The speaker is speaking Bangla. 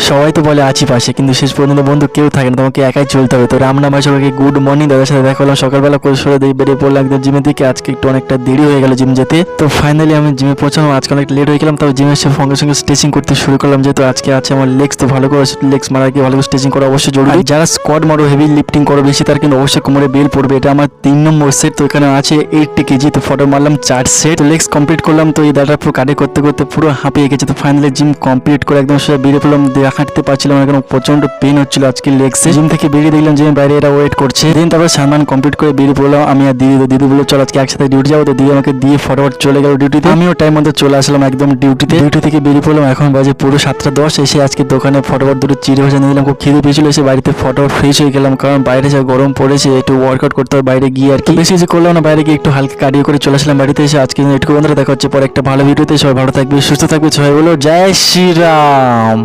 সবাই তো বলে আছি পাশে, কিন্তু শেষ পর্যন্ত বন্ধু কেউ থাকে না, তোমাকে একাই চলতে হবে। তো রাম নাম সবাইকে গুড মর্নিং। দাদার সাথে দেখা হলাম সকালবেলা, করে সরে দিয়ে বেরিয়ে পড়লাম একদম জিমের দিকে। আজকে একটু অনেকটা দেরি হয়ে গেল জিম যেতে। তো ফাইনালি আমি জিমে পৌঁছালাম, আজকে অনেক লেট হয়ে গেলাম। তবে জিমের সঙ্গে সঙ্গে স্ট্রেচিং করতে শুরু করলাম, যেহেতু আজকে আছে আমার লেগস। তো ভালো করে লেগস মারা গিয়ে ভালো করে স্ট্রেচিং করা অবশ্যই জরুরি। আর যারা স্কোয়াড মারো, হেভি লিফটিং করো বেশি, তার কিন্তু অবশ্যই কোমরে বেল পড়বে। এটা আমার 3 নম্বর সেট। তো এখানে আছে 80 কেজি। তো ফটো মারলাম 4 সেট। তো লেগস কমপ্লিট করলাম। তো এই দাদাটা পুরো কাটে করতে করতে পুরো হাঁপিয়ে গেছে। তো ফাইনালি জিম কমপ্লিট করে একদম সোজা বেরিয়ে পড়লাম। হাঁটতে পারছিলাম না, কারণ প্রচন্ড পেন হচ্ছিল আজকে লেগসে। জিম থেকে বেরিয়ে দেখলাম যে বাইরে এরা ওয়েট করছে। দেন তারপর সামান কমপ্লিট করে বেরিয়ে পড়লাম আমি আর দিদি। তো দিদি বললো চল আজকে একসাথে ডিউটি যাবো। তো দিদি আমাকে দিয়ে ফটাফট চলে গেল ডিউটিতে। আমিও টাইম মতো চলে আসলাম একদম ডিউটিতে। ডিউটি থেকে বেরিয়ে পড়লাম, এখন বাজে পুরো 7:10। এসে আজকে দোকানে ফটাফট দুটো চিড়ে ভাজা নিয়ে নিলাম। খুব খিদে পেয়েছিল, এসে বাড়িতে ফটাফট ফ্রেশ হয়ে গেলাম, কারণ বাইরে যা গরম পড়েছে, একটু ওয়ার্কআউট করতে হবে বাইরে গিয়ে আর কি। বেশি কিছু করলাম না, বাইরে গিয়ে একটু হালকা কার্ডিও করে চলে আসলাম বাড়িতে এসে। আজকে একটু বন্ধুরা দেখা হচ্ছে পরে একটা ভালো ভিডিওতে। সবাই ভালো থাকবে, সুস্থ থাকবে। সবাই বলো জয় শ্রীরাম।